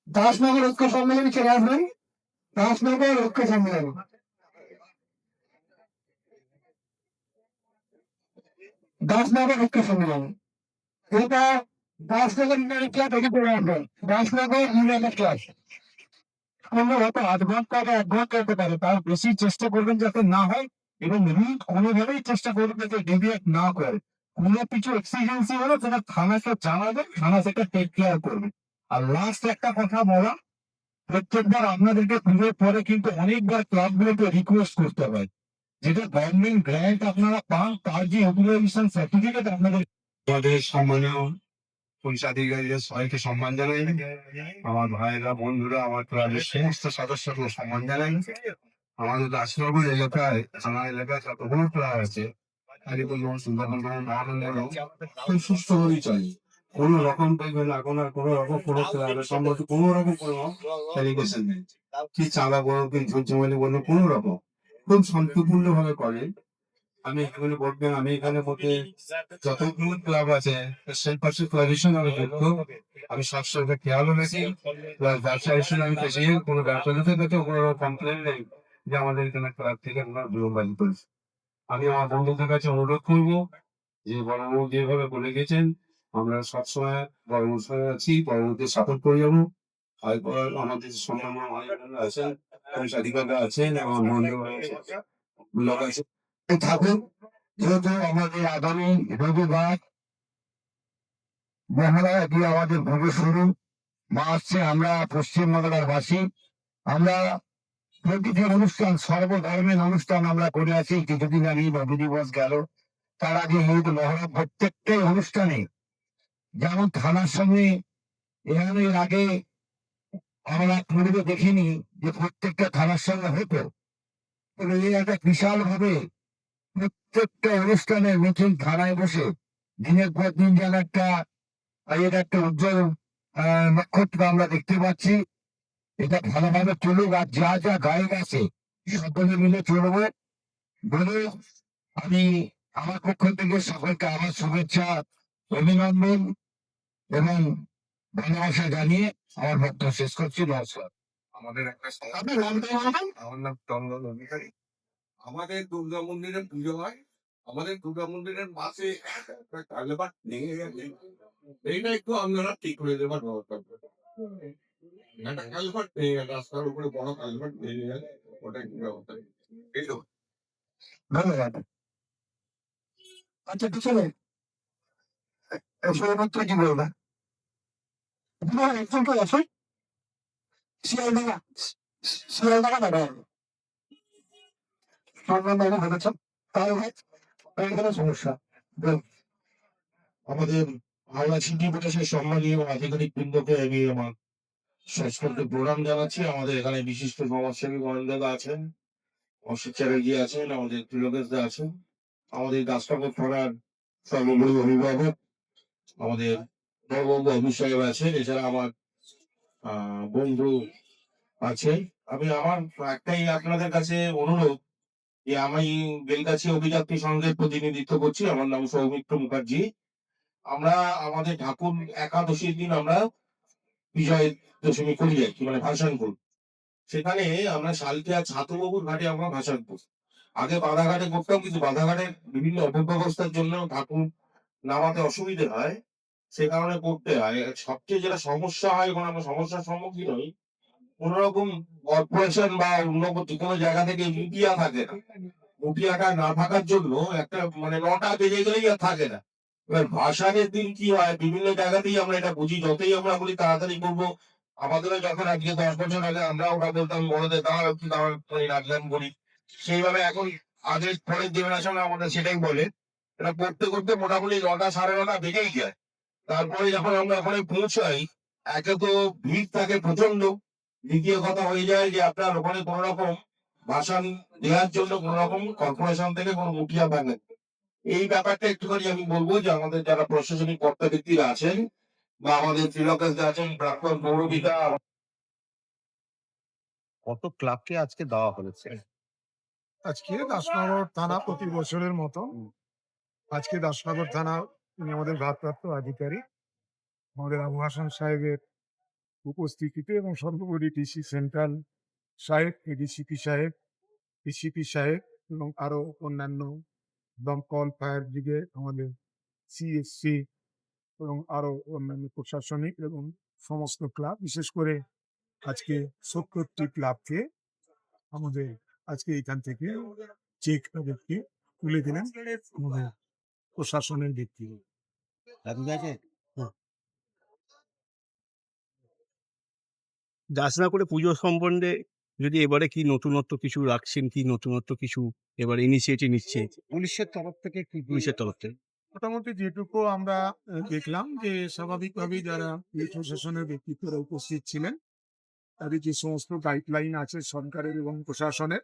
দাসনগর ঐক্য সম্মেলন চলে আসবেন। দাসনগর ঐক্য সম্মেলন, দাসনগর ঐক্য সম্মেলন, এটা দাসনগর ইউনিয়ন ক্লাব থেকে চলে আসবেন। দাসনগর ইউনিয়ন ক্লাব সম্ভবত 8 ঘন্টা বা 1 ঘন্টা হতে পারে, তার বেশি চেষ্টা করবেন যাতে না হয়, এবং রুট কোনোভাবেই চেষ্টা করবেন যাতে ডেভিয়েট না করে। কোনো কিছু এক্সিডেন্সি হলে সেটা থানাকে জানাবে, থানা সেটা টেক কেয়ার করবে। আর লাস্ট একটা কথা বলা, প্রত্যেকবার আপনাদেরকে পুজোর পরে কিন্তু অনেকবার ক্লাবগুলোকে রিকোয়েস্ট করতে হয়, যেটা গভর্নমেন্ট গ্র্যান্ট আপনারা পান তার যে ইউটিলাইজেশন সার্টিফিকেট আপনাদের। আমাদের সম্মানীয় পুলিশ আধিকারিকদের সবাইকে সম্মান জানাই, আমার ভাইরা বন্ধুরা আমার ক্লাবের সমস্ত সদস্যকে সম্মান জানাই। আমাদের দাসনগর এলাকায়, থানা এলাকায় যতগুলো ক্লাব আছে আলিপুরগঞ্জ, সুন্দরবন, মহানগর খুব সুস্থভাবেই চলে। কোনো রকম দেখবেন এখন আর কোনো রকম কোনো ক্লাবের সম্বন্ধে কোনো রকম কোনো অ্যালিগেশন নেই, কি চাঁদা বলো কি ঝুঁঝুমালি বলো, কোনো রকম খুব শান্তিপূর্ণ ভাবে করে। আমি এখানে বলবেন, আমি এখানে মধ্যে যতগুলো ক্লাব আছে সেই পাশে ক্লাবেশন আমি যুক্ত, আমি সবসময় খেয়ালও রাখি। প্লাস ব্যবসা হিসেবে আমি পেশি, কোনো ব্যবসায়ীদের কাছে কোনো কমপ্লেন নেই যে আমাদের এখানে ক্লাব থেকে আমরা বিলম্বাজি করেছি। আমি আমার বন্ধুদের কাছে অনুরোধ করবো যে বড়বাবু যেভাবে বলে গেছেন আমরা সবসময় বড়বাবুর সঙ্গে আছি, বড়বাবুকে সাপোর্ট করে যাবো। তারপর আমাদের সম্মান আছেন, সাধিকাররা আছেন, এবং বন্ধু লোক আছে থাকুন, যেহেতু আমাদের আগামী রবিবার মহালয়া দিয়ে আমাদের ভোগে শুরু মা আসছে, আমরা পশ্চিমবাংলার বাসী, আমরা প্রতিটি অনুষ্ঠান সর্বধর্মের অনুষ্ঠান আমরা করে আছি। কিছুদিন আগে বাবু দিবস গেল, তার আগে ঈদ মহরম, প্রত্যেকটাই অনুষ্ঠানে যেমন থানার সঙ্গে এখানে এর আগে আমরা পূর্বে দেখিনি যে প্রত্যেকটা থানার সঙ্গে হতো, তবে এই একটা বিশাল ভাবে প্রত্যেকটা অনুষ্ঠানে নতুন থানায় বসে দিনের পর দিন যেন একটা এর একটা উজ্জ্বল নক্ষত্র আমরা দেখতে পাচ্ছি। এটা ভালোভাবে চলুক, আর যা যা গায়ক আছে সকলে মিলে চলবে বলে আমি আমার পক্ষ থেকে সকলকে আমার শুভেচ্ছা, অভিনন্দন এবং ভালোবাসা জানিয়ে আমার বক্তব্য শেষ করছি। নমস্কার। আমাদের একটা আপনার নামটা বলবেন? আমার নাম চন্দন অধিকারী। আমাদের দুর্গা মন্দিরে পুজো হয়, আমাদের দুর্গা মন্দিরের পাশে একটা কালভার্ট ভেঙে গেছে, এইটা একটু আপনারা ঠিক করে দেবার ব্যবস্থা করবেন। একটা কালভার্ট ভেঙে গেছে, রাস্তার উপরে বড় কালভার্ট ভেঙে গেছে, ওটা একটু ব্যবস্থা করবেন। এই তো ধন্যবাদ। আচ্ছা পিছনে সৌরভত্র কি বলবেন? একজন কেউ আছে শিয়ালদাঙ্গা, শিয়ালদাঙ্গা দাঁড়ায় সম্মান ভালো আছেন, তাহলে ভাই এখানে সমস্যা বলুন। আমাদের হাওড়া সিটি পুলিশের সম্মানীয় আধিকারিক বৃন্দকে আমি আমার শেষকৃত্য প্রণাম জানাচ্ছি। আমাদের এখানে বিশিষ্ট সমাজসেবী গোয়েন্দাদা আছেন, অসিত চ্যাটার্জি আছেন, আমাদের ত্রিলোকেশদা আছেন, আমাদের গাছটাপুর থানার সর্বোপরি অভিভাবক আমাদের নববন্ধু অমিত সাহেব আছেন, এছাড়া আমার বন্ধু আছে। আমি আমার একটাই আপনাদের কাছে অনুরোধ যে আমি বেলগাছি অভিযাত্রী সংঘের প্রতিনিধিত্ব করছি, আমার নাম সৌমিত্র মুখার্জি। আমরা আমাদের ঠাকুর একাদশীর দিন আমরা বিজয় দশমী করি আর কি, মানে ভাসান করি। সেখানে আমরা শালকিয়া ছাতুবাবুর ঘাটে আমরা ভাসান করি। আগে বাধাঘাটে করতাম, কিন্তু বাধাঘাটের বিভিন্ন অপব্যবস্থার জন্য ঠাকুর নামাতে অসুবিধে হয়, সে কারণে করতে হয়। সবচেয়ে যেটা সমস্যা হয়, এখন আমরা সমস্যার সম্মুখীন হই, কোন রকম কর্পোরেশন বা অন্য কোনো জায়গা থেকে মুটিয়া থাকে না। মুটিয়াটা না থাকার জন্য একটা মানে 9টা বেজে গেলেই আর থাকে না। এবার ভাসানের দিন কি হয়, বিভিন্ন জায়গাতেই আমরা এটা বুঝি, যতই আমরা বলি তাড়াতাড়ি করবো। আমাদেরও যখন আজকে 10 বছর আগে আমরা ওটা বলতাম বড়দের দাঁড়ান নাচগান করি, সেইভাবে এখন আগের পরের জেনারেশন আমাদের সেটাই বলে। এটা করতে করতে মোটামুটি 9টা সাড়ে 9টা বেজেই যায়। তারপরে যখন আমরা ওখানে পৌঁছাই, একে তো ভিড় থাকে প্রচন্ড, দ্বিতীয় কথা হয়ে যায় যে আপনার ওখানে কোন রকম ভাষণ দেওয়ার জন্য কোন রকম কর্পোরেশন থেকে কোনো মুখিয়া থাকে। এই ব্যাপারটা একটুখানি আমি বলবো যে আমাদের যারা প্রশাসনিক কর্তা ব্যক্তিরা আছেন বা আমাদের ত্রিলোকেশ আছেন, প্রাক্তন পৌরপিতা। কত ক্লাবকে আজকে দেওয়া হয়েছে? আজকে দাসনগর থানা প্রতি বছরের মতো আজকে দাসনগর থানা, উনি আমাদের ভারপ্রাপ্ত আধিকারিক আমাদের আবু হাসান সাহেবের উপস্থিতিতে এবং সর্বোপরি ডিসি সেন্ট্রাল সাহেব, এডিসিপি সাহেব, ডিসিপি সাহেব এবং আরো অন্যান্য দমকল, ফায়ার ব্রিগেড, আমাদের সিএসসি এবং আরো অন্যান্য প্রশাসনিক এবং সমস্ত ক্লাব, বিশেষ করে আজকে ৭০টি ক্লাবকে আমাদের আজকে এখান থেকে চেক তাদেরকে তুলে দিলেন আমাদের প্রশাসনের ব্যক্তি। যাচনা করে পুজো সম্বন্ধে যদি এবারে কি নতুনত্ব কিছু রাখছেন, কি নতুনত্ব কিছু এবার ইনিশিয়েটিভ নিচ্ছে পুলিশের তরফ থেকে কি পুলিশের তরফ থেকে? মোটামুটি যেটুকু আমরা দেখলাম যে স্বাভাবিকভাবেই যারা পুলিশ প্রশাসনের ব্যক্তিত্বরা উপস্থিত ছিলেন, তাদের যে সমস্ত গাইডলাইন আছে সরকারের এবং প্রশাসনের,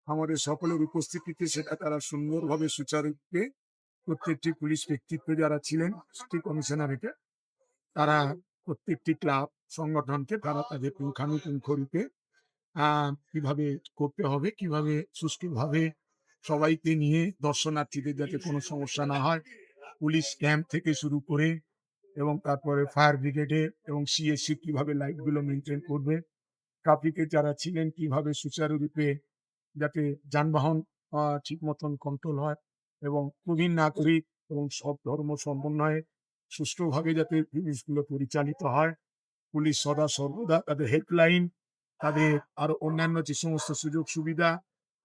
আমাদের সকলের উপস্থিতিতে সেটা তারা সুন্দরভাবে সুচারুরূপে প্রত্যেকটি পুলিশ ব্যক্তিত্ব যারা ছিলেন সিটি কমিশনারেটে, তারা প্রত্যেকটি ক্লাব সংগঠনকে তারা তাদের পুঙ্খানুপুঙ্খ রূপে কিভাবে করতে হবে, কিভাবে সুষ্ঠুভাবে সবাইকে নিয়ে দর্শনার্থীদের যাতে কোনো সমস্যা না হয়, পুলিশ ক্যাম্প থেকে শুরু করে এবং তারপরে ফায়ার ব্রিগেডে এবং সিএসসি কিভাবে লাইটগুলো মেনটেন করবে, ট্রাফিকে যারা ছিলেন কিভাবে সুচারুরূপে যাতে যানবাহন ঠিক মতন কন্ট্রোল হয় এবং প্রবীণ নাগরিক এবং সব ধর্ম সমন্বয়ে সুষ্ঠুভাবে যাতে জিনিসগুলো পরিচালিত হয়। পুলিশ সদা সর্বদা তাদের হেল্পলাইন, তাদের আরো অন্যান্য যে সমস্ত সুযোগ সুবিধা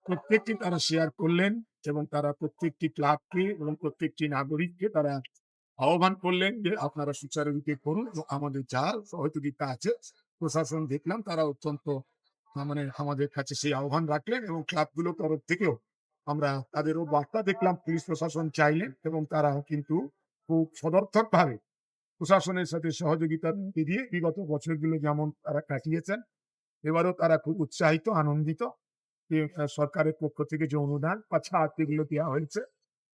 প্রত্যেকটি তারা শেয়ার করলেন এবং তারা প্রত্যেকটি ক্লাবকে এবং প্রত্যেকটি নাগরিককে তারা আহ্বান করলেন যে আপনারা সুচারুরূপে করুন এবং আমাদের যা সহযোগিতা আছে প্রশাসন দেখলাম তারা অত্যন্ত মানে আমাদের কাছে সেই আহ্বান রাখলেন এবং ক্লাবগুলোর তরফ থেকেও আমরা তাদেরও বার্তা দেখলাম পুলিশ প্রশাসন চাইলেন এবং তারা কিন্তু খুব সদর্থক ভাবে প্রশাসনের সাথে সহযোগিতা দিয়ে বিগত বছরগুলো যেমন তারা কাটিয়েছেন, এবারও তারা খুব উৎসাহিত আনন্দিত যে সরকারের পক্ষ থেকে যে অনুদান বা ছাড় যেগুলো দেওয়া হয়েছে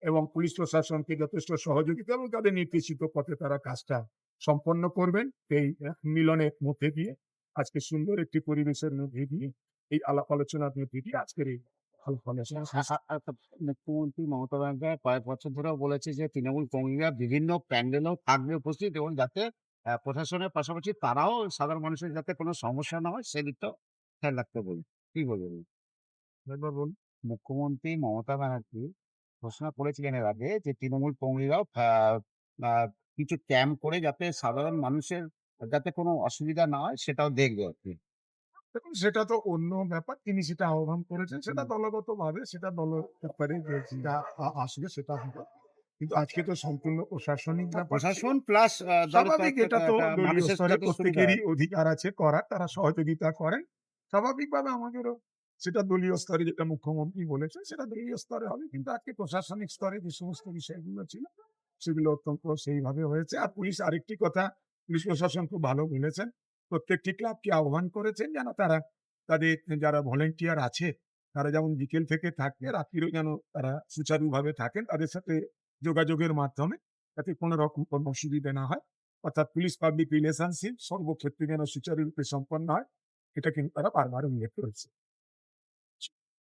এবং পুলিশ প্রশাসনকে যথেষ্ট সহযোগিতা এবং তাদের নির্দেশিত পথে তারা কাজটা সম্পন্ন করবেন। এই মিলনের মধ্যে দিয়ে আজকে সুন্দর একটি পরিবেশের মধ্যে দিয়ে এই আলাপ আলোচনার মধ্যে দিয়ে আজকের এই আলাপ আলোচনা শেষ। মুখ্যমন্ত্রী মমতা বন্দ্যোপাধ্যায় কয়েক বছর ধরেও বলেছে যে তৃণমূল কর্মীরা বিভিন্ন প্যান্ডেলেও থাকবে উপস্থিত এবং যাতে প্রশাসনের পাশাপাশি তারাও সাধারণ মানুষের যাতে কোনো সমস্যা না হয় সেদিকটাও খেয়াল রাখতে বলুন। কি বলবেন? একবার বলুন। মুখ্যমন্ত্রী মমতা ব্যানার্জি ঘোষণা করেছিলেন এর আগে যে তৃণমূল কর্মীরাও কিছু ক্যাম্প করে যাতে সাধারণ মানুষের যাতে কোনো অসুবিধা না হয় সেটাও দেখবে আর কি। দেখুন সেটা তো অন্য ব্যাপার। তিনি সেটা আহ্বান করেছেন। সেটা দলগতভাবে সেটা দলের ব্যাপারে যে যেটা আসবে সেটা হবে। কিন্তু আজকে তো সম্পূর্ণ প্রশাসনিক ব্যাপার। প্রশাসন প্লাস স্বাভাবিক এটা তো দলীয় মানুষের স্তরে যাতে সুবিধা প্রত্যেকেরই হয়। অধিকার আছে করার, তারা সহযোগিতা করেন। স্বাভাবিকভাবে আমাদেরও সেটা দলীয় স্তরে যেটা মুখ্যমন্ত্রী বলেছেন সেটা দলীয় স্তরে হবে। কিন্তু আজকে প্রশাসনিক স্তরে যে সমস্ত বিষয়গুলো ছিল সেগুলো অত্যন্ত সেইভাবে হয়েছে। আর পুলিশ আরেকটি কথা পুলিশ প্রশাসন খুব ভালো বলেছেন। প্রত্যেকটি ক্লাবকে আহ্বান করেছেন যেন তারা তাদের যারা ভলান্টিয়ার আছে তারা যেমন বিকেল থেকে থাকবে রাত্রিরেও যেন তারা সুচারুভাবে থাকেন তাদের সাথে যোগাযোগের মাধ্যমে যাতে কোনো রকম কোনো অসুবিধা না হয়। অর্থাৎ পুলিশ পাবলিক রিলেশনশিপ সর্বক্ষেত্রে যেন সুচারুরূপে সম্পন্ন হয়, এটা কিন্তু তারা বারবার উল্লেখ করেছে।